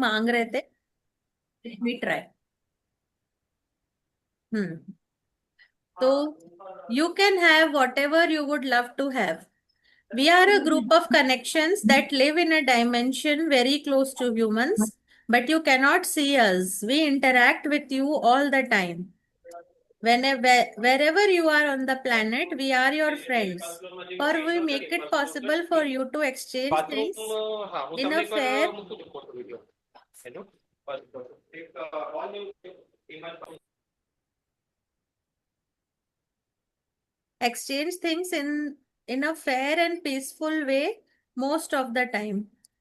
मांग रहे थे। भी ट्राई। हम्म। तो you can have whatever you would love to have. We are a group of connections that live in a dimension very close to humans, but you cannot see us. We interact with you all the time. Whenever, wherever you are on the planet, we are your friends. For we make it possible for you to exchange bathroom things હા હું in તમને a એકવાર fair મૂકું છું photo video એનો એક all exchange things in a fair and peaceful way most of the time.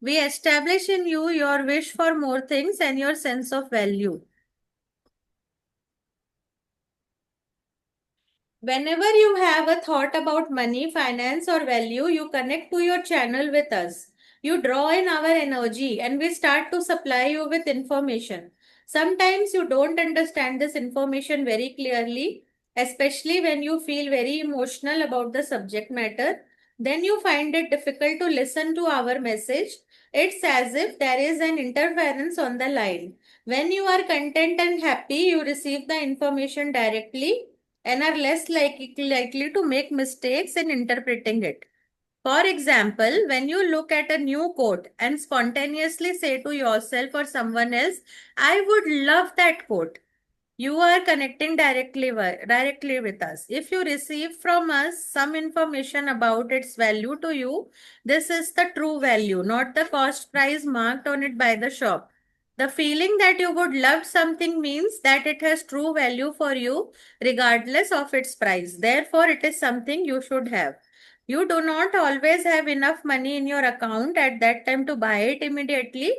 We establish in you your wish for more things and your sense of value. Whenever you have a thought about money, finance, or value, you connect to your channel with us. You draw in our energy and we start to supply you with information. Sometimes you don't understand this information very clearly, especially when you feel very emotional about the subject matter. Then you find it difficult to listen to our message. It's as if there is an interference on the line. When you are content and happy, you receive the information directly and are less likely to make mistakes in interpreting it. For example, when you look at a new quote and spontaneously say to yourself or someone else, I would love that quote. You are connecting directly with us. If you receive from us some information about its value to you, this is the true value, not the cost price marked on it by the shop. The feeling that you would love something means that it has true value for you, regardless of its price. Therefore, it is something you should have. You do not always have enough money in your account at that time to buy it immediately,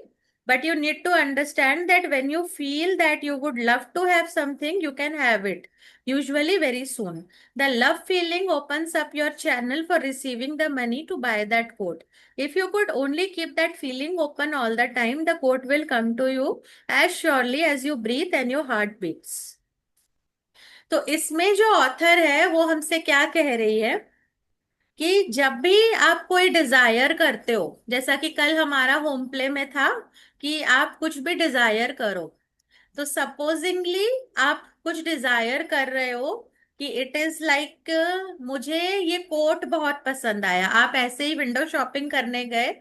but you need to understand that when you feel that you would love to have something, you can have it, usually very soon. The love feeling opens up your channel for receiving the money to buy that coat. If you could only keep that feeling open all the time, the coat will come to you as surely as you breathe and your heart beats. तो इसमें जो author है वो हमसे क्या कह रही है कि जब भी आप कोई डिजायर करते हो, जैसा कि कल हमारा होम प्ले में था कि आप कुछ भी डिजायर करो, तो सपोजिंगली आप कुछ डिजायर कर रहे हो कि इट इज लाइक मुझे ये कोट बहुत पसंद आया, आप ऐसे ही विंडो शॉपिंग करने गए,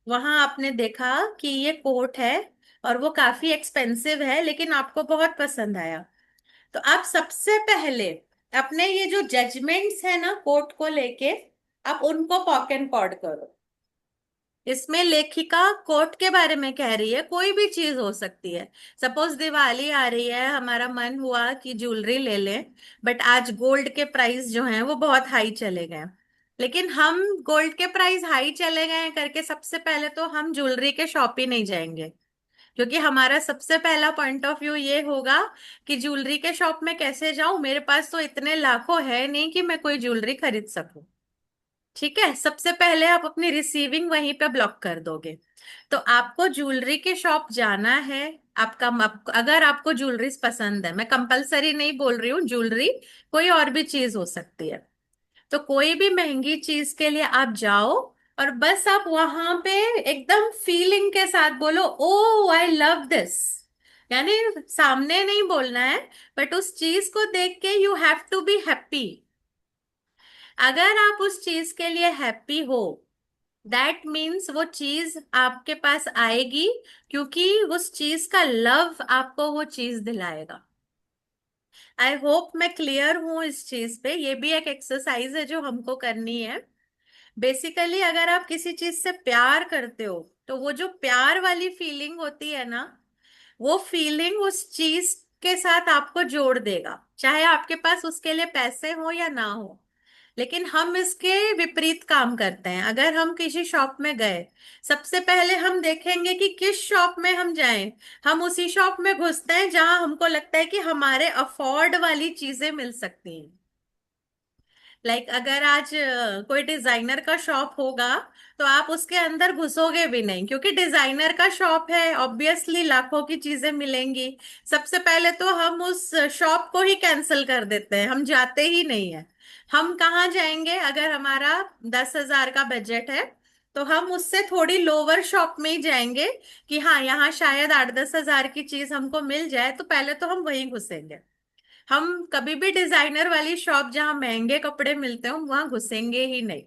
वहां आपने देखा कि ये कोट है और वो काफी एक्सपेंसिव है लेकिन आपको बहुत पसंद आया, तो आप सबसे पहले अपने ये जो जजमेंट्स है ना कोर्ट को लेके, आप उनको पॉक एंड पॉड करो. इसमें लेखिका कोर्ट के बारे में कह रही है, कोई भी चीज हो सकती है. सपोज दिवाली आ रही है, हमारा मन हुआ कि ज्वेलरी ले लें, बट आज गोल्ड के प्राइस जो हैं वो बहुत हाई चले गए, लेकिन हम गोल्ड के प्राइस हाई चले गए हैं करके सबसे पहले तो हम ज्वेलरी के शॉप ही नहीं जाएंगे, क्योंकि हमारा सबसे पहला पॉइंट ऑफ व्यू ये होगा कि ज्वेलरी के शॉप में कैसे जाऊं, मेरे पास तो इतने लाखों है नहीं कि मैं कोई ज्वेलरी खरीद सकूं. ठीक है, सबसे पहले आप अपनी रिसीविंग वहीं पे ब्लॉक कर दोगे. तो आपको ज्वेलरी के शॉप जाना है. अगर आपको ज्वेलरी पसंद है, मैं कंपलसरी नहीं बोल रही हूँ ज्वेलरी, कोई और भी चीज हो सकती है, तो कोई भी महंगी चीज के लिए आप जाओ और बस आप वहां पे एकदम फीलिंग के साथ बोलो, ओ आई लव दिस. यानी सामने नहीं बोलना है, बट उस चीज को देख के you have to be happy. अगर आप उस चीज के लिए हैप्पी हो, दैट मीन्स वो चीज आपके पास आएगी, क्योंकि उस चीज का लव आपको वो चीज दिलाएगा. आई होप मैं क्लियर हूं इस चीज पे. ये भी एक एक्सरसाइज है जो हमको करनी है. बेसिकली अगर आप किसी चीज से प्यार करते हो, तो वो जो प्यार वाली फीलिंग होती है ना, वो फीलिंग उस चीज के साथ आपको जोड़ देगा, चाहे आपके पास उसके लिए पैसे हो या ना हो. लेकिन हम इसके विपरीत काम करते हैं. अगर हम किसी शॉप में गए, सबसे पहले हम देखेंगे कि किस शॉप में हम जाएं. हम उसी शॉप में घुसते हैं जहां हमको लगता है कि हमारे अफोर्ड वाली चीजें मिल सकती हैं. अगर आज कोई डिजाइनर का शॉप होगा, तो आप उसके अंदर घुसोगे भी नहीं, क्योंकि डिजाइनर का शॉप है, ऑब्वियसली लाखों की चीजें मिलेंगी. सबसे पहले तो हम उस शॉप को ही कैंसिल कर देते हैं, हम जाते ही नहीं है. हम कहाँ जाएंगे? अगर हमारा 10,000 का बजट है, तो हम उससे थोड़ी लोअर शॉप में ही जाएंगे कि हाँ यहाँ शायद 8-10 हजार की चीज हमको मिल जाए, तो पहले तो हम वहीं घुसेंगे। हम कभी भी डिजाइनर वाली शॉप जहाँ महंगे कपड़े मिलते हैं वहां घुसेंगे ही नहीं।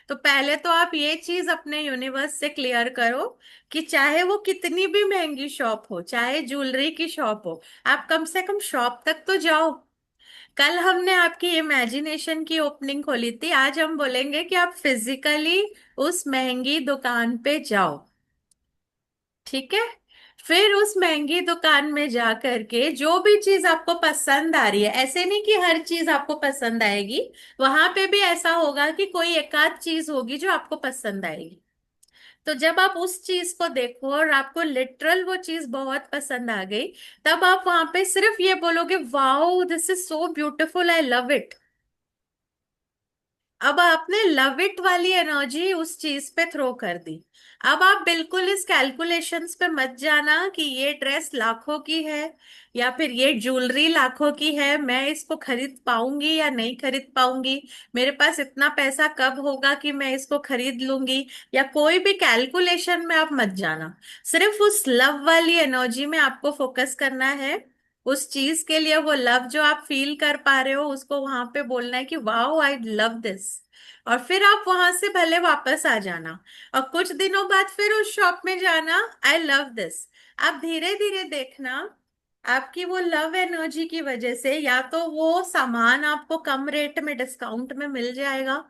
तो पहले तो आप ये चीज अपने यूनिवर्स से क्लियर करो कि चाहे वो कितनी भी महंगी शॉप हो, चाहे ज्वेलरी की शॉप हो, आप कम से कम शॉप तक तो जाओ। कल हमने आपकी इमेजिनेशन की ओपनिंग खोली थी, आज हम बोलेंगे कि आप फिजिकली उस महंगी दुकान पे जाओ। ठीक है। फिर उस महंगी दुकान में जा करके जो भी चीज आपको पसंद आ रही है, ऐसे नहीं कि हर चीज आपको पसंद आएगी, वहां पे भी ऐसा होगा कि कोई एक आध चीज होगी जो आपको पसंद आएगी। तो जब आप उस चीज को देखो और आपको लिटरल वो चीज बहुत पसंद आ गई, तब आप वहां पे सिर्फ ये बोलोगे, wow this is so beautiful, I love it. अब आपने लव इट वाली एनर्जी उस चीज पे थ्रो कर दी। अब आप बिल्कुल इस कैलकुलेशंस पे मत जाना कि ये ड्रेस लाखों की है या फिर ये ज्वेलरी लाखों की है, मैं इसको खरीद पाऊंगी या नहीं खरीद पाऊंगी, मेरे पास इतना पैसा कब होगा कि मैं इसको खरीद लूंगी, या कोई भी कैलकुलेशन में आप मत जाना। सिर्फ उस लव वाली एनर्जी में आपको फोकस करना है। उस चीज के लिए वो लव जो आप फील कर पा रहे हो उसको वहां पे बोलना है कि वाओ आई लव दिस। और फिर आप वहां से भले वापस आ जाना और कुछ दिनों बाद फिर उस शॉप में जाना, आई लव दिस। आप धीरे धीरे देखना, आपकी वो लव एनर्जी की वजह से या तो वो सामान आपको कम रेट में डिस्काउंट में मिल जाएगा,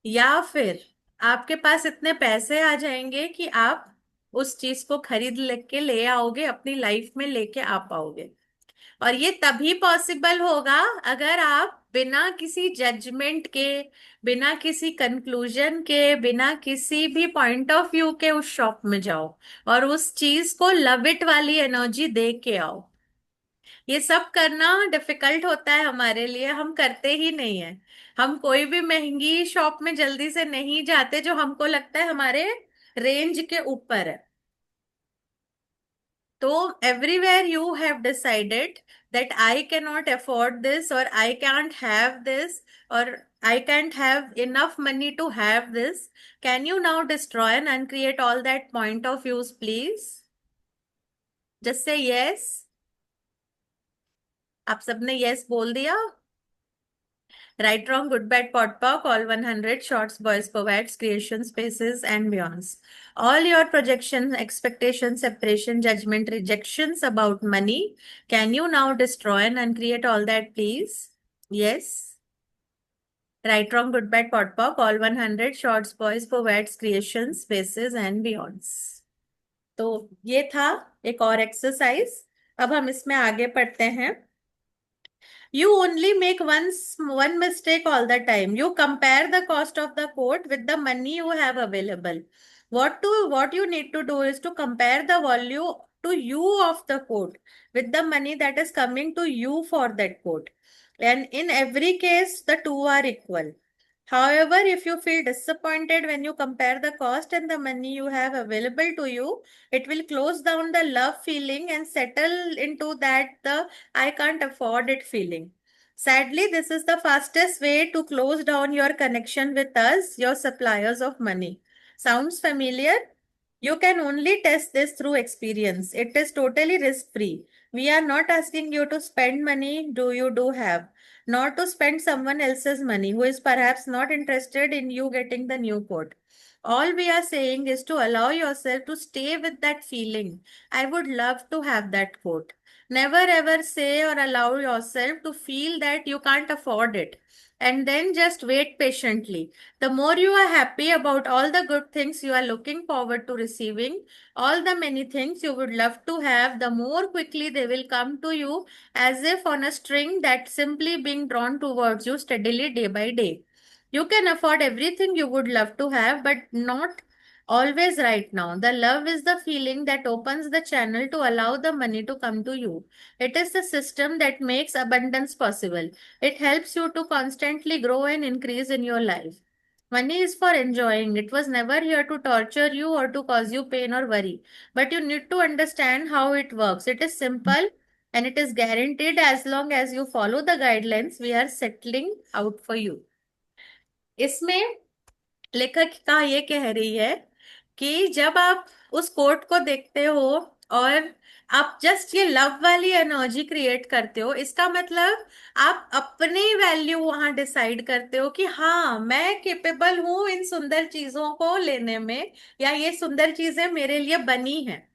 या फिर आपके पास इतने पैसे आ जाएंगे कि आप उस चीज को खरीद लेके ले आओगे, अपनी लाइफ में लेके आ पाओगे। और ये तभी पॉसिबल होगा अगर आप बिना किसी जजमेंट के, बिना किसी कंक्लूजन के, बिना किसी भी पॉइंट ऑफ व्यू के उस शॉप में जाओ और उस चीज को लव इट वाली एनर्जी दे के आओ। ये सब करना डिफिकल्ट होता है हमारे लिए, हम करते ही नहीं है। हम कोई भी महंगी शॉप में जल्दी से नहीं जाते जो हमको लगता है हमारे रेंज के ऊपर है। तो everywhere you have decided that I cannot afford this, or I can't have this, or I can't have enough money to have this. Can you now destroy and uncreate all that point of views, please? Just say yes. आप सबने yes बोल दिया? Right, wrong, good, bad, pot, pock, all 100, shorts, boys, poets, creation, spaces, and beyonds. All your projections, expectations, separation, judgment, rejections about money. Can you now destroy and uncreate all that, please? Yes. Right, wrong, good, bad, pot, pock, all 100, shorts, boys, poets, creations, spaces, and beyonds. तो ये था एक और exercise. अब हम इसमें आगे पढ़ते हैं। You only make one mistake all the time. You compare the cost of the coat with the money you have available. What you need to do is to compare the value to you of the coat with the money that is coming to you for that coat. And in every case, the two are equal. However, if you feel disappointed when you compare the cost and the money you have available to you, it will close down the love feeling and settle into that the I can't afford it feeling. Sadly, this is the fastest way to close down your connection with us, your suppliers of money. Sounds familiar? You can only test this through experience. It is totally risk free. We are not asking you to spend money do you do have, not to spend someone else's money who is perhaps not interested in you getting the new coat. All we are saying is to allow yourself to stay with that feeling. I would love to have that coat. Never ever say or allow yourself to feel that you can't afford it. And then just wait patiently. The more you are happy about all the good things you are looking forward to receiving, all the many things you would love to have, the more quickly they will come to you as if on a string that simply being drawn towards you steadily day by day. You can afford everything you would love to have, but not always right now. The love is the feeling that opens the channel to allow the money to come to you. It is the system that makes abundance possible. It helps you to constantly grow and increase in your life. Money is for enjoying. It was never here to torture you or to cause you pain or worry. But you need to understand how it works. It is simple and it is guaranteed as long as you follow the guidelines we are settling out for you. इसमें लेखिका ये कह रही है कि जब आप उस कोट को देखते हो और आप जस्ट ये लव वाली एनर्जी क्रिएट करते हो, इसका मतलब आप अपनी वैल्यू वहां डिसाइड करते हो कि हाँ, मैं केपेबल हूं इन सुंदर चीजों को लेने में, या ये सुंदर चीजें मेरे लिए बनी हैं।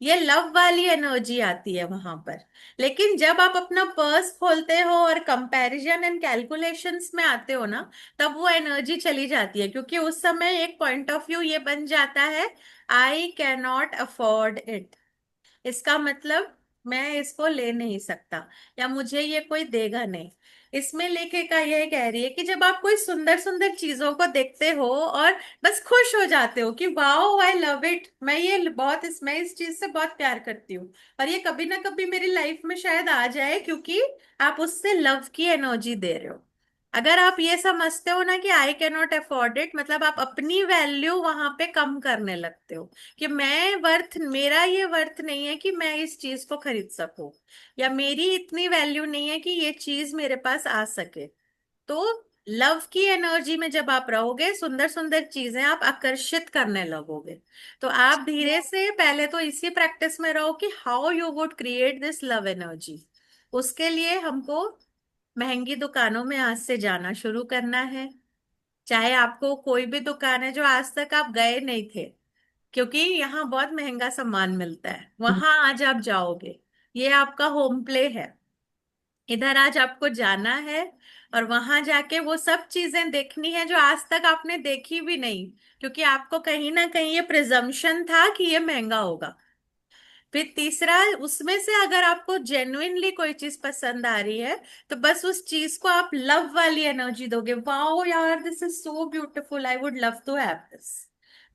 ये लव वाली एनर्जी आती है वहां पर। लेकिन जब आप अपना पर्स खोलते हो और कंपैरिजन एंड कैलकुलेशंस में आते हो ना, तब वो एनर्जी चली जाती है, क्योंकि उस समय एक पॉइंट ऑफ व्यू ये बन जाता है, आई कैन नॉट अफोर्ड इट। इसका मतलब मैं इसको ले नहीं सकता, या मुझे ये कोई देगा नहीं। इसमें लेखिका ये कह रही है कि जब आप कोई सुंदर सुंदर चीजों को देखते हो और बस खुश हो जाते हो कि वाओ आई लव इट, मैं इस चीज से बहुत प्यार करती हूँ, और ये कभी ना कभी मेरी लाइफ में शायद आ जाए, क्योंकि आप उससे लव की एनर्जी दे रहे हो। अगर आप ये समझते हो ना कि आई कैन नॉट अफोर्ड इट, मतलब आप अपनी वैल्यू वहां पे कम करने लगते हो, कि मेरा ये वर्थ नहीं है कि मैं इस चीज को खरीद सकूं, या मेरी इतनी वैल्यू नहीं है कि ये चीज मेरे पास आ सके। तो लव की एनर्जी में जब आप रहोगे, सुंदर सुंदर चीजें आप आकर्षित करने लगोगे। तो आप धीरे से पहले तो इसी प्रैक्टिस में रहो कि how you would create this love energy. उसके लिए हमको महंगी दुकानों में आज से जाना शुरू करना है। चाहे आपको कोई भी दुकान है जो आज तक आप गए नहीं थे, क्योंकि यहाँ बहुत महंगा सामान मिलता है, वहां आज आप जाओगे। ये आपका होम प्ले है। इधर आज आपको जाना है और वहां जाके वो सब चीजें देखनी है जो आज तक आपने देखी भी नहीं, क्योंकि आपको कहीं ना कहीं ये प्रिजम्पशन था कि ये महंगा होगा। फिर तीसरा, उसमें से अगर आपको जेन्युइनली कोई चीज पसंद आ रही है, तो बस उस चीज को आप लव वाली एनर्जी दोगे, वाओ यार this is so beautiful, I would love to have this.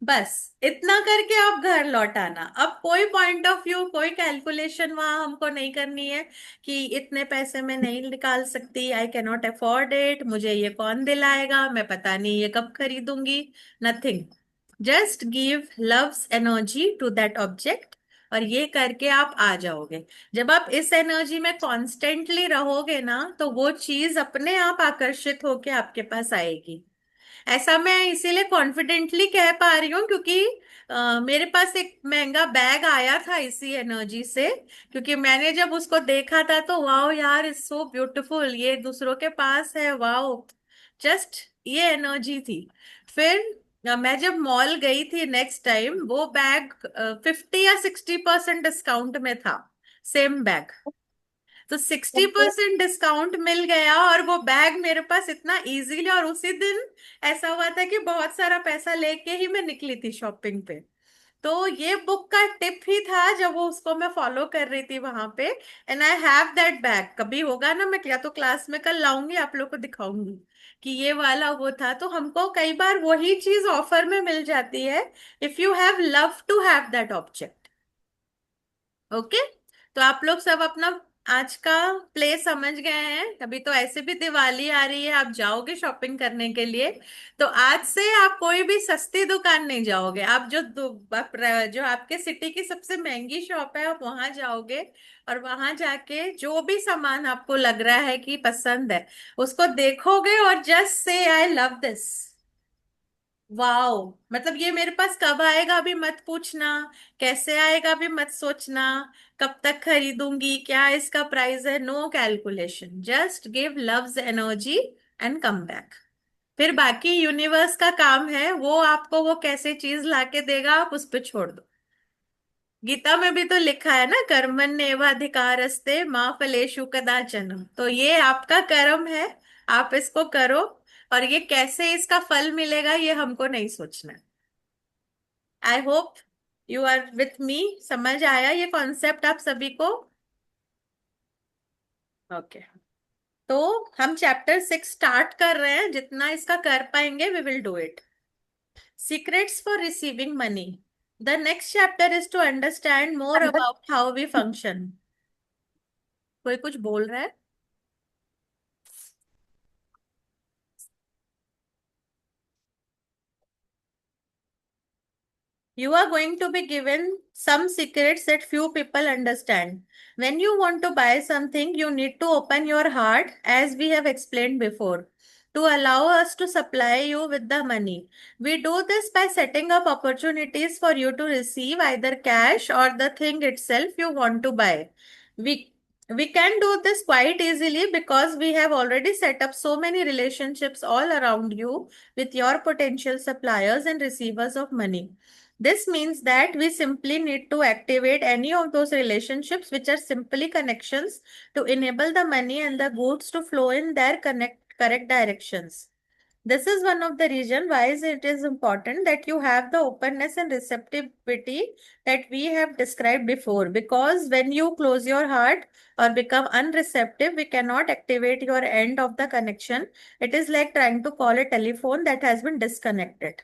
बस इतना करके आप घर लौट आना। अब कोई पॉइंट ऑफ व्यू, कोई कैलकुलेशन वहां हमको नहीं करनी है कि इतने पैसे में नहीं निकाल सकती, I can not afford it, मुझे ये कौन दिलाएगा, मैं पता नहीं ये कब खरीदूंगी। Nothing. Just give loves energy to that object, और ये करके आप आ जाओगे। जब आप इस एनर्जी में कॉन्स्टेंटली रहोगे ना, तो वो चीज अपने आप आकर्षित होके आपके पास आएगी। ऐसा मैं इसीलिए कॉन्फिडेंटली कह पा रही हूँ, क्योंकि मेरे पास एक महंगा बैग आया था इसी एनर्जी से। क्योंकि मैंने जब उसको देखा था तो वाओ यार इज सो ब्यूटीफुल, ये दूसरों के पास है, वाओ। जस्ट ये एनर्जी थी। फिर मैं जब मॉल गई थी नेक्स्ट टाइम, वो बैग 50 या 60% डिस्काउंट में था, सेम बैग। तो 60% डिस्काउंट मिल गया, और वो बैग मेरे पास इतना इजीली, और उसी दिन ऐसा हुआ था कि बहुत सारा पैसा लेके ही मैं निकली थी शॉपिंग पे। तो ये बुक का टिप ही था जब वो उसको मैं फॉलो कर रही थी वहां पे। And I have that bag, कभी होगा ना मैं या तो क्लास में कल लाऊंगी, आप लोग को दिखाऊंगी कि ये वाला वो था। तो हमको कई बार वही चीज ऑफर में मिल जाती है, if you have love to have that object. Okay. तो आप लोग सब अपना आज का प्ले समझ गए हैं। अभी तो ऐसे भी दिवाली आ रही है, आप जाओगे शॉपिंग करने के लिए, तो आज से आप कोई भी सस्ती दुकान नहीं जाओगे। आप जो आपके सिटी की सबसे महंगी शॉप है, आप वहां जाओगे, और वहां जाके जो भी सामान आपको लग रहा है कि पसंद है, उसको देखोगे और just say I love this, wow. मतलब ये मेरे पास कब आएगा अभी मत पूछना, कैसे आएगा अभी मत सोचना, कब तक खरीदूंगी, क्या इसका प्राइस है, no calculation, just give loves energy and come back. फिर बाकी यूनिवर्स का काम है, वो आपको वो कैसे चीज लाके देगा आप उस पर छोड़ दो। गीता में भी तो लिखा है ना, कर्मण्येवाधिकारस्ते माँ फलेषु कदाचन। तो ये आपका कर्म है, आप इसको करो, और ये कैसे इसका फल मिलेगा ये हमको नहीं सोचना है। I hope you are with me, समझ आया ये कॉन्सेप्ट आप सभी को? ओके। तो हम चैप्टर 6 स्टार्ट कर रहे हैं, जितना इसका कर पाएंगे we will do it. Secrets for receiving money. The next chapter is to understand more about how we function. कोई कुछ बोल रहा है? You are going to be given some secrets that few people understand. When you want to buy something, you need to open your heart, as we have explained before. to allow us to supply you with the money. We do this by setting up opportunities for you to receive either cash or the thing itself you want to buy. We we can do this quite easily because we have already set up so many relationships all around you with your potential suppliers and receivers of money. This means that we simply need to activate any of those relationships, which are simply connections, to enable the money and the goods to flow in their correct directions. This is one of the reason why it is important that you have the openness and receptivity that we have described before. Because when you close your heart or become unreceptive, we cannot activate your end of the connection. It is like trying to call a telephone that has been disconnected.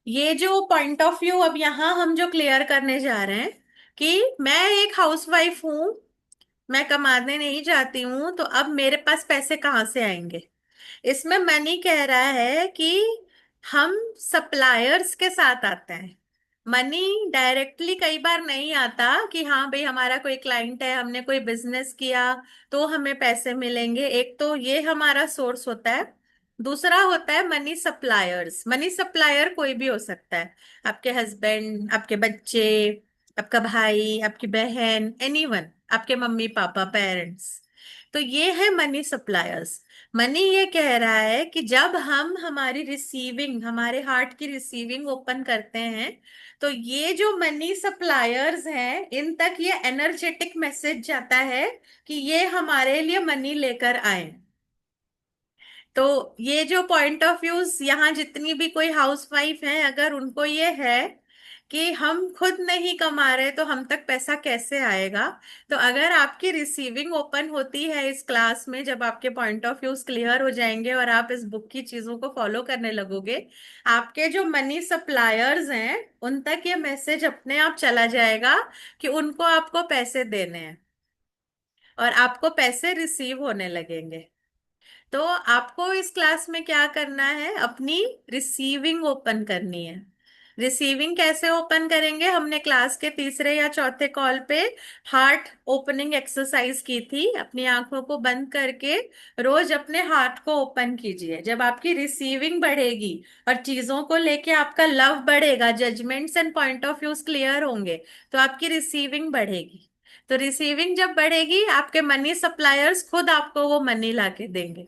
ये जो point of view अब यहाँ हम जो clear करने जा रहे हैं कि मैं एक हाउसवाइफ हूँ, मैं कमाने नहीं जाती हूँ, तो अब मेरे पास पैसे कहाँ से आएंगे। इसमें मनी कह रहा है कि हम सप्लायर्स के साथ आते हैं। मनी डायरेक्टली कई बार नहीं आता कि हाँ भाई हमारा कोई क्लाइंट है, हमने कोई बिजनेस किया तो हमें पैसे मिलेंगे। एक तो ये हमारा सोर्स होता है, दूसरा होता है मनी सप्लायर्स। मनी सप्लायर कोई भी हो सकता है, आपके हस्बैंड, आपके बच्चे, आपका भाई, आपकी बहन, एनीवन, आपके मम्मी पापा, पेरेंट्स। तो ये है मनी सप्लायर्स। मनी ये कह रहा है कि जब हम हमारी रिसीविंग, हमारे हार्ट की रिसीविंग ओपन करते हैं, तो ये जो मनी सप्लायर्स हैं इन तक ये एनर्जेटिक मैसेज जाता है कि ये हमारे लिए मनी लेकर आए। तो ये जो पॉइंट ऑफ व्यूज यहाँ जितनी भी कोई हाउसवाइफ है, अगर उनको ये है कि हम खुद नहीं कमा रहे तो हम तक पैसा कैसे आएगा, तो अगर आपकी रिसीविंग ओपन होती है इस क्लास में, जब आपके पॉइंट ऑफ व्यूज क्लियर हो जाएंगे और आप इस बुक की चीजों को फॉलो करने लगोगे, आपके जो मनी सप्लायर्स हैं उन तक ये मैसेज अपने आप चला जाएगा कि उनको आपको पैसे देने हैं और आपको पैसे रिसीव होने लगेंगे। तो आपको इस क्लास में क्या करना है, अपनी रिसीविंग ओपन करनी है। रिसीविंग कैसे ओपन करेंगे, हमने क्लास के तीसरे या चौथे कॉल पे हार्ट ओपनिंग एक्सरसाइज की थी। अपनी आंखों को बंद करके रोज अपने हार्ट को ओपन कीजिए। जब आपकी रिसीविंग बढ़ेगी और चीजों को लेके आपका लव बढ़ेगा, judgements and point of views clear होंगे, तो आपकी रिसीविंग बढ़ेगी। तो रिसीविंग जब बढ़ेगी, आपके मनी सप्लायर्स खुद आपको वो मनी लाके देंगे।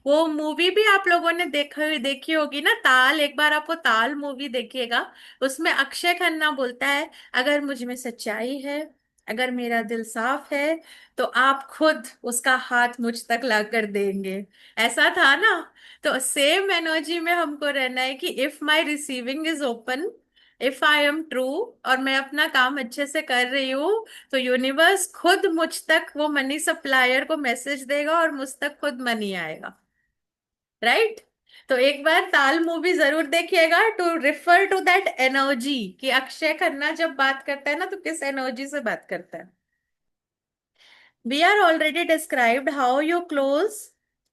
वो मूवी भी आप लोगों ने देखी होगी ना, ताल। एक बार आपको ताल मूवी देखिएगा, उसमें अक्षय खन्ना बोलता है, अगर मुझ में सच्चाई है, अगर मेरा दिल साफ है, तो आप खुद उसका हाथ मुझ तक ला कर देंगे। ऐसा था ना। तो सेम एनर्जी में हमको रहना है कि if my receiving is open, if I am true, और मैं अपना काम अच्छे से कर रही हूँ, तो यूनिवर्स खुद मुझ तक वो मनी सप्लायर को मैसेज देगा और मुझ तक खुद मनी आएगा। राइट। तो एक बार ताल मूवी जरूर देखिएगा to refer to that energy कि अक्षय खन्ना जब बात करता है ना तो किस एनर्जी से बात करता है। We are already described how you close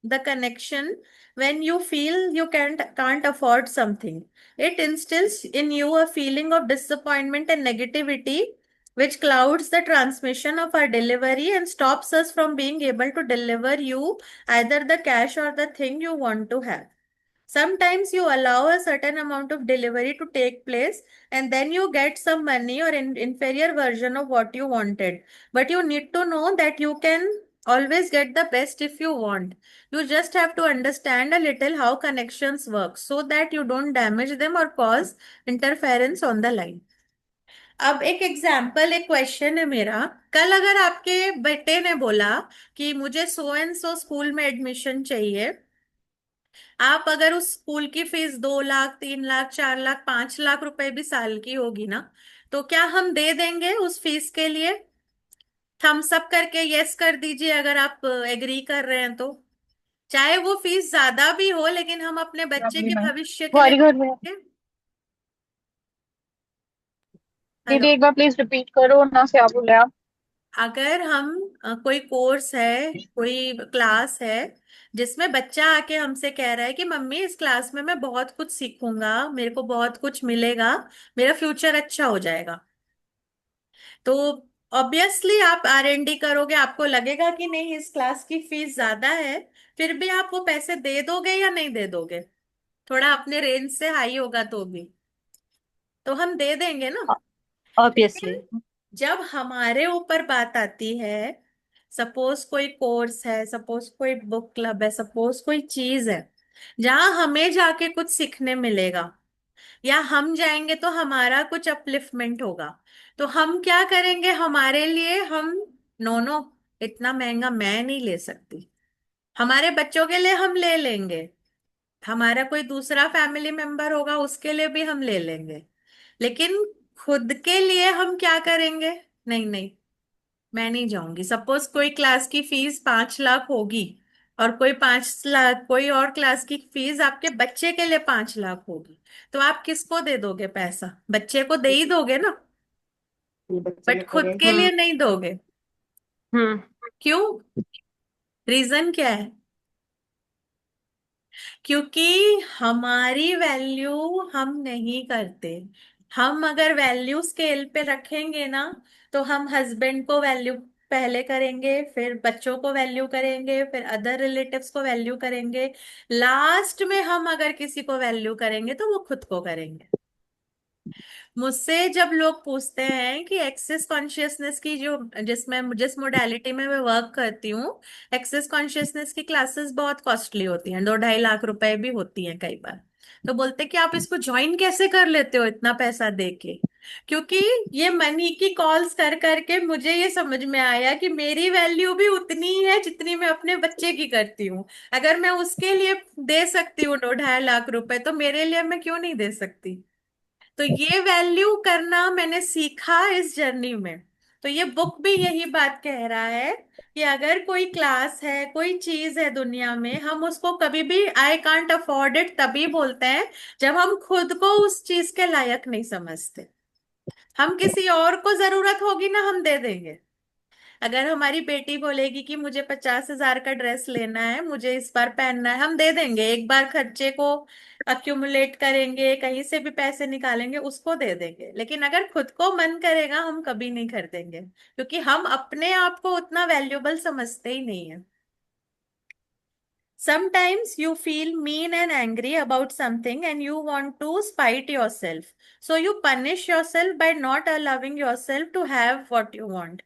the connection when you feel you can't afford something. It instills in you a feeling of disappointment and negativity, which clouds the transmission of our delivery and stops us from being able to deliver you either the cash or the thing you want to have. Sometimes you allow a certain amount of delivery to take place and then you get some money or inferior version of what you wanted. But you need to know that you can always get the best if you want. You just have to understand a little how connections work so that you don't damage them or cause interference on the line. अब एक example, एक question है मेरा। कल अगर आपके बेटे ने बोला कि मुझे सो एंड सो स्कूल में एडमिशन चाहिए, आप अगर उस स्कूल की फीस 2 लाख, 3 लाख, 4 लाख, 5 लाख रुपए भी साल की होगी ना, तो क्या हम दे देंगे उस फीस के लिए? थम्स अप करके यस कर दीजिए अगर आप एग्री कर रहे हैं तो। चाहे वो फीस ज्यादा भी हो, लेकिन हम अपने बच्चे अभी के मैं भविष्य के लिए तुम्हारी घर में देंगे। हेलो। दीदी एक बार प्लीज रिपीट करो ना, क्या बोले आप? अगर हम कोई कोर्स है, कोई क्लास है जिसमें बच्चा आके हमसे कह रहा है कि मम्मी इस क्लास में मैं बहुत कुछ सीखूंगा, मेरे को बहुत कुछ मिलेगा, मेरा फ्यूचर अच्छा हो जाएगा, तो ऑब्वियसली आप R&D करोगे, आपको लगेगा कि नहीं इस क्लास की फीस ज्यादा है, फिर भी आप वो पैसे दे दोगे या नहीं दे दोगे? थोड़ा अपने रेंज से हाई होगा तो भी तो हम दे देंगे ना। ऑब्वियसली। लेकिन जब हमारे ऊपर बात आती है, सपोज कोई कोर्स है, सपोज कोई बुक क्लब है, सपोज कोई चीज है जहां हमें जाके कुछ सीखने मिलेगा, या हम जाएंगे तो हमारा कुछ अपलिफ्टमेंट होगा, तो हम क्या करेंगे हमारे लिए? हम नो नो, इतना महंगा मैं नहीं ले सकती। हमारे बच्चों के लिए हम ले लेंगे, हमारा कोई दूसरा फैमिली मेंबर होगा उसके लिए भी हम ले लेंगे, लेकिन खुद के लिए हम क्या करेंगे? नहीं नहीं, मैं नहीं जाऊंगी। सपोज कोई क्लास की फीस 5 लाख होगी, और कोई 5 लाख, कोई और क्लास की फीस आपके बच्चे के लिए 5 लाख होगी, तो आप किसको दे दोगे पैसा? बच्चे को दे ही दोगे ना, ये बच्चे बट के खुद पेरेंट्स। के लिए नहीं दोगे। हम्म। क्यों? रीजन क्या है? क्योंकि हमारी वैल्यू हम नहीं करते। हम अगर वैल्यू स्केल पे रखेंगे ना, तो हम हस्बैंड को वैल्यू पहले करेंगे, फिर बच्चों को वैल्यू करेंगे, फिर अदर रिलेटिव्स को वैल्यू करेंगे, लास्ट में हम अगर किसी को वैल्यू करेंगे तो वो खुद को करेंगे। मुझसे जब लोग पूछते हैं कि एक्सेस कॉन्शियसनेस की जो, जिस मोडालिटी में मैं वर्क करती हूँ, एक्सेस कॉन्शियसनेस की क्लासेस बहुत कॉस्टली होती हैं, 2-2.5 लाख रुपए भी होती हैं कई बार। तो बोलते हैं कि आप इसको ज्वाइन कैसे कर लेते हो इतना पैसा दे के? क्योंकि ये मनी की कॉल्स कर करके मुझे ये समझ में आया कि मेरी वैल्यू भी उतनी ही है जितनी मैं अपने बच्चे की करती हूँ। अगर मैं उसके लिए दे सकती हूँ 2-2.5 लाख रुपए, तो मेरे लिए मैं क्यों नहीं दे सकती? तो ये वैल्यू करना मैंने सीखा इस जर्नी में। तो ये बुक भी यही बात कह रहा है कि अगर कोई क्लास है, कोई चीज है दुनिया में, हम उसको कभी भी आई कांट अफोर्ड इट तभी बोलते हैं जब हम खुद को उस चीज के लायक नहीं समझते। हम किसी और को जरूरत होगी ना, हम दे देंगे। अगर हमारी बेटी बोलेगी कि मुझे 50,000 का ड्रेस लेना है, मुझे इस बार पहनना है, हम दे देंगे। एक बार खर्चे को अक्यूमुलेट करेंगे, कहीं से भी पैसे निकालेंगे, उसको दे देंगे। लेकिन अगर खुद को मन करेगा, हम कभी नहीं खरीदेंगे, क्योंकि हम अपने आप को उतना वैल्यूबल समझते ही नहीं है। Sometimes you feel mean and angry about something and you want to spite yourself. So you punish yourself by not allowing yourself to have what you want.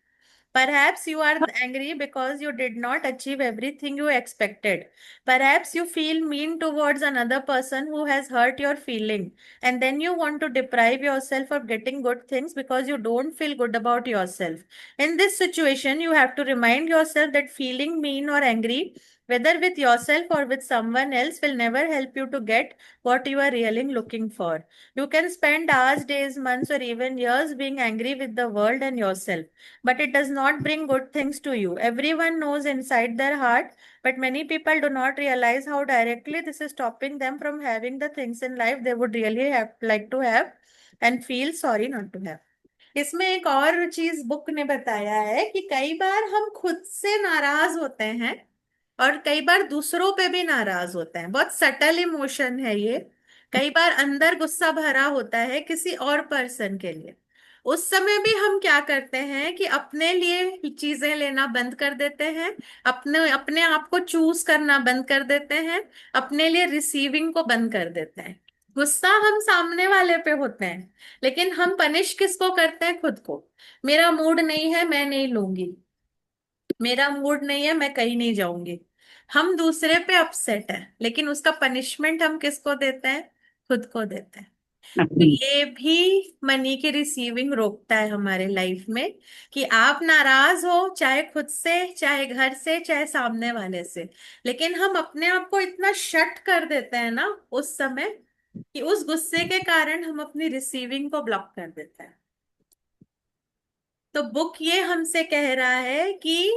Perhaps you are angry because you did not achieve everything you expected. Perhaps you feel mean towards another person who has hurt your feeling, and then you want to deprive yourself of getting good things because you don't feel good about yourself. In this situation, you have to remind yourself that feeling mean or angry, whether with yourself or with someone else, will never help you to get what you are really looking for. You can spend hours, days, months, or even years being angry with the world and yourself, but it does not bring good things to you. Everyone knows inside their heart, but many people do not realize how directly this is stopping them from having the things in life they would really have like to have and feel sorry not to have. इसमें एक और चीज book ने बताया है कि कई बार हम खुद से नाराज होते हैं, और कई बार दूसरों पे भी नाराज होते हैं। बहुत सटल इमोशन है ये। कई बार अंदर गुस्सा भरा होता है किसी और पर्सन के लिए। उस समय भी हम क्या करते हैं कि अपने लिए चीजें लेना बंद कर देते हैं, अपने अपने आप को चूज करना बंद कर देते हैं, अपने लिए रिसीविंग को बंद कर देते हैं। गुस्सा हम सामने वाले पे होते हैं, लेकिन हम पनिश किसको करते हैं? खुद को। मेरा मूड नहीं है, मैं नहीं लूंगी। मेरा मूड नहीं है, मैं कहीं नहीं जाऊंगी। हम दूसरे पे अपसेट है, लेकिन उसका पनिशमेंट हम किसको देते हैं? खुद को देते हैं। तो ये भी मनी की रिसीविंग रोकता है हमारे लाइफ में, कि आप नाराज हो, चाहे खुद से, चाहे घर से, चाहे सामने वाले से, लेकिन हम अपने आप को इतना शट कर देते हैं ना उस समय, कि उस गुस्से के कारण हम अपनी रिसीविंग को ब्लॉक कर देते हैं। तो बुक ये हमसे कह रहा है कि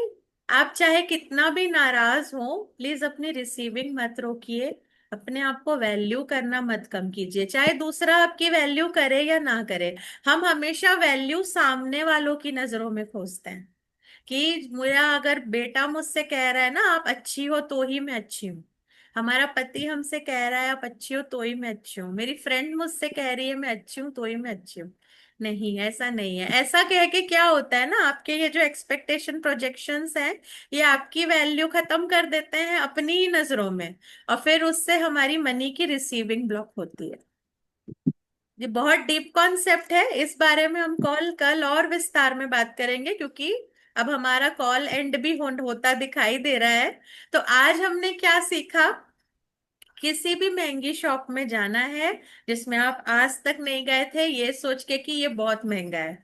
आप चाहे कितना भी नाराज हो, प्लीज अपनी रिसीविंग मत रोकिए। अपने आप को वैल्यू करना मत कम कीजिए, चाहे दूसरा आपकी वैल्यू करे या ना करे। हम हमेशा वैल्यू सामने वालों की नजरों में खोजते हैं, कि मेरा अगर बेटा मुझसे कह रहा है ना आप अच्छी हो तो ही मैं अच्छी हूँ, हमारा पति हमसे कह रहा है आप अच्छी हो तो ही मैं अच्छी हूँ, मेरी फ्रेंड मुझसे कह रही है मैं अच्छी हूँ तो ही मैं अच्छी हूँ। नहीं, ऐसा नहीं है। ऐसा कह के क्या होता है ना, आपके ये जो एक्सपेक्टेशन प्रोजेक्शंस हैं, ये आपकी वैल्यू खत्म कर देते हैं अपनी ही नजरों में, और फिर उससे हमारी मनी की रिसीविंग ब्लॉक होती है। ये बहुत डीप कॉन्सेप्ट है, इस बारे में हम कल और विस्तार में बात करेंगे, क्योंकि अब हमारा कॉल एंड भी होता दिखाई दे रहा है। तो आज हमने क्या सीखा? किसी भी महंगी शॉप में जाना है जिसमें आप आज तक नहीं गए थे, ये सोच के कि ये बहुत महंगा है,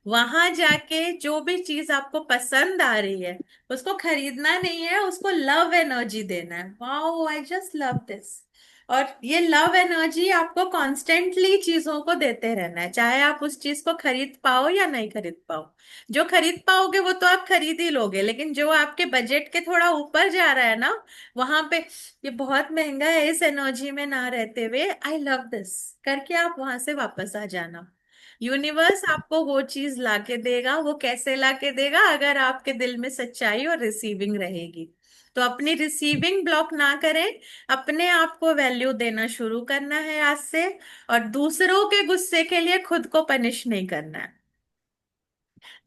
वहां जाके जो भी चीज आपको पसंद आ रही है उसको खरीदना नहीं है, उसको लव एनर्जी देना है। Wow, I just love this. और ये लव एनर्जी आपको कॉन्स्टेंटली चीजों को देते रहना है, चाहे आप उस चीज को खरीद पाओ या नहीं खरीद पाओ। जो खरीद पाओगे वो तो आप खरीद ही लोगे, लेकिन जो आपके बजट के थोड़ा ऊपर जा रहा है ना, वहां पे ये बहुत महंगा है, इस एनर्जी में ना रहते हुए आई लव दिस करके आप वहां से वापस आ जाना। यूनिवर्स आपको वो चीज लाके देगा। वो कैसे लाके देगा? अगर आपके दिल में सच्चाई और रिसीविंग रहेगी। तो अपनी रिसीविंग ब्लॉक ना करें, अपने आप को वैल्यू देना शुरू करना है आज से, और दूसरों के गुस्से के लिए खुद को पनिश नहीं करना है।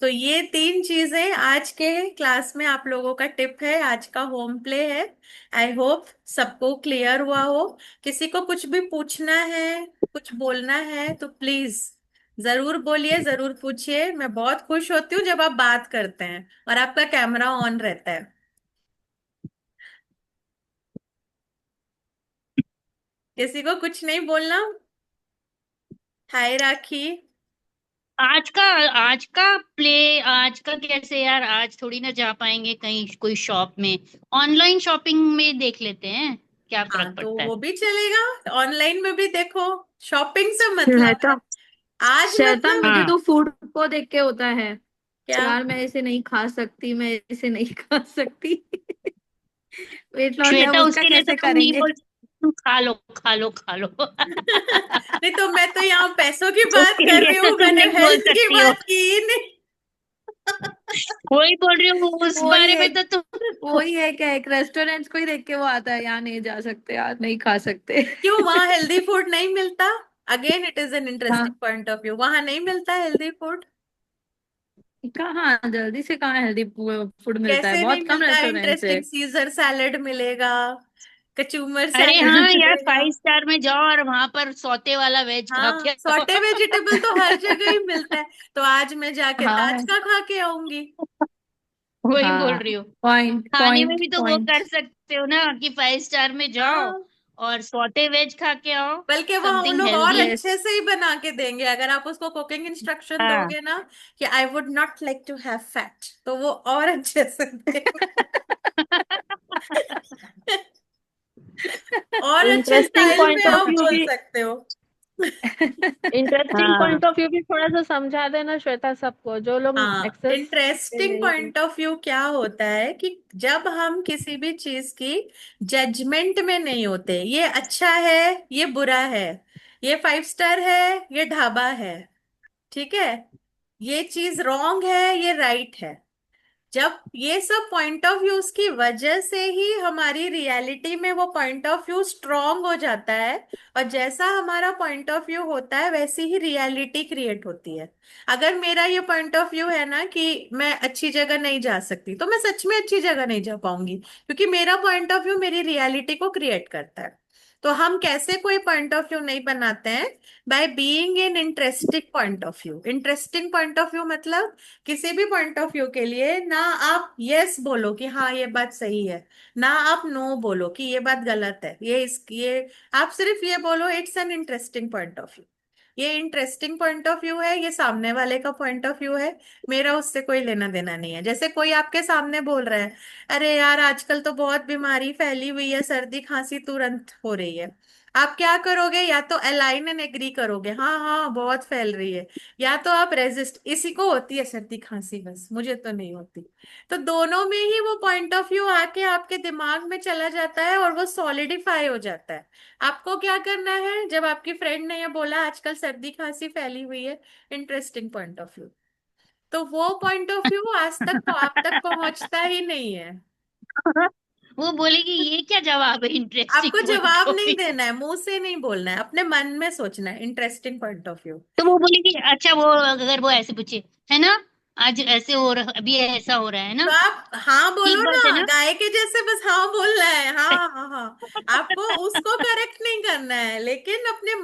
तो ये तीन चीजें आज के क्लास में आप लोगों का टिप है, आज का होम प्ले है। आई होप सबको क्लियर हुआ हो। किसी को कुछ भी पूछना है, कुछ बोलना है तो प्लीज जरूर बोलिए, जरूर पूछिए। मैं बहुत खुश होती हूँ जब आप बात करते हैं और आपका कैमरा ऑन रहता है। किसी को कुछ नहीं बोलना? हाय राखी। आज का आज का प्ले आज का कैसे यार, आज थोड़ी ना जा पाएंगे कहीं कोई शॉप में। ऑनलाइन शॉपिंग में देख लेते हैं, क्या हाँ, फर्क तो पड़ता है। वो भी चलेगा, ऑनलाइन में भी देखो। शॉपिंग से मतलब है श्वेता, आज, श्वेता मतलब मुझे हाँ, तो फूड को देख के होता है क्या? यार, मैं इसे नहीं खा सकती, मैं इसे नहीं खा सकती। वेट लॉस है श्वेता उसका उसके लिए तो कैसे तुम नहीं करेंगे? बोल, तुम खा लो खा लो खा लो। नहीं तो मैं तो यहाँ पैसों की बात उसके कर लिए रही तो हूँ, तुम मैंने नहीं बोल हेल्थ की सकती हो। बात की ही नहीं। वही बोल रही हूँ, उस वही बारे में एक तो तुम। वही है क्या, एक रेस्टोरेंट्स को ही देख के वो आता है, यहाँ नहीं जा सकते यार, नहीं खा सकते। क्यों वहां हेल्दी फूड नहीं मिलता? Again it is an interesting हाँ, पॉइंट ऑफ व्यू, वहां नहीं मिलता हेल्दी फूड? कहाँ जल्दी से कहाँ हेल्दी फूड मिलता है, कैसे नहीं बहुत कम मिलता? रेस्टोरेंट्स है। इंटरेस्टिंग सीजर सैलेड मिलेगा, कचूमर अरे सैलेड हाँ यार, मिलेगा। 5 स्टार में जाओ और वहां पर सौते वाला वेज खा हाँ, के आओ। सॉटे वेजिटेबल तो हर जगह ही मिलता है। तो आज मैं जाके ताज हाँ का खा के आऊंगी। वही बोल हाँ, रही हूँ। पॉइंट खाने में पॉइंट भी तो वो पॉइंट। कर सकते हो ना कि 5 स्टार में जाओ हाँ, और सौते वेज खा के आओ। बल्कि वहां वो समथिंग लोग और हेल्दी। यस। अच्छे से ही बना के देंगे, अगर आप उसको कुकिंग इंस्ट्रक्शन हाँ। दोगे ना कि I would not like to have fat, तो वो और अच्छे से देंगे। और अच्छे इंटरेस्टिंग स्टाइल में पॉइंट ऑफ आप व्यू बोल भी सकते हो। इंटरेस्टिंग हाँ, पॉइंट ऑफ व्यू भी थोड़ा सा समझा देना श्वेता, सबको जो लोग हाँ, access. Interesting point of view क्या होता है कि जब हम किसी भी चीज की जजमेंट में नहीं होते, ये अच्छा है, ये बुरा है, ये 5 स्टार है, ये ढाबा है, ठीक है, ये चीज रॉन्ग है, ये राइट है। जब ये सब पॉइंट ऑफ व्यूज की वजह से ही हमारी रियलिटी में वो पॉइंट ऑफ व्यू स्ट्रांग हो जाता है, और जैसा हमारा पॉइंट ऑफ व्यू होता है वैसी ही रियलिटी क्रिएट होती है। अगर मेरा ये पॉइंट ऑफ व्यू है ना कि मैं अच्छी जगह नहीं जा सकती, तो मैं सच में अच्छी जगह नहीं जा पाऊंगी, क्योंकि मेरा पॉइंट ऑफ व्यू मेरी रियलिटी को क्रिएट करता है। तो हम कैसे कोई पॉइंट ऑफ व्यू नहीं बनाते हैं? By being in interesting point of view. Interesting point of view मतलब किसी भी पॉइंट ऑफ व्यू के लिए ना आप यस बोलो कि हाँ ये बात सही है, ना आप नो बोलो कि ये बात गलत है, ये आप सिर्फ ये बोलो it's an interesting point of view. ये इंटरेस्टिंग पॉइंट ऑफ व्यू है, ये सामने वाले का पॉइंट ऑफ व्यू है, मेरा उससे कोई लेना देना नहीं है। जैसे कोई आपके सामने बोल रहा है, अरे यार आजकल तो बहुत बीमारी फैली हुई है, सर्दी खांसी तुरंत हो रही है, आप क्या करोगे? या तो अलाइन एंड एग्री करोगे, हाँ हाँ बहुत फैल रही है, या तो आप रेजिस्ट, इसी को होती है सर्दी खांसी, बस मुझे तो नहीं होती। तो दोनों में ही वो पॉइंट ऑफ व्यू आके आपके दिमाग में चला जाता है और वो सॉलिडिफाई हो जाता है। आपको क्या करना है? जब आपकी फ्रेंड ने ये बोला आजकल सर्दी खांसी फैली हुई है, इंटरेस्टिंग पॉइंट ऑफ व्यू, तो वो पॉइंट ऑफ व्यू आज तक आप तक पहुंचता ही नहीं है। वो बोलेगी ये क्या जवाब है इंटरेस्टिंग आपको पॉइंट जवाब ऑफ नहीं व्यू। देना है, मुंह से नहीं बोलना है, अपने मन में सोचना है, इंटरेस्टिंग पॉइंट ऑफ व्यू। तो वो बोलेगी अच्छा, वो अगर वो ऐसे पूछे, है ना, आज ऐसे हो रहा, अभी ऐसा हो रहा है ना, तो आप हाँ बोलो ठीक बात है ना, ना। गाय के जैसे बस हाँ बोलना है, हाँ हाँ हाँ। आपको उसको करेक्ट नहीं करना है, लेकिन अपने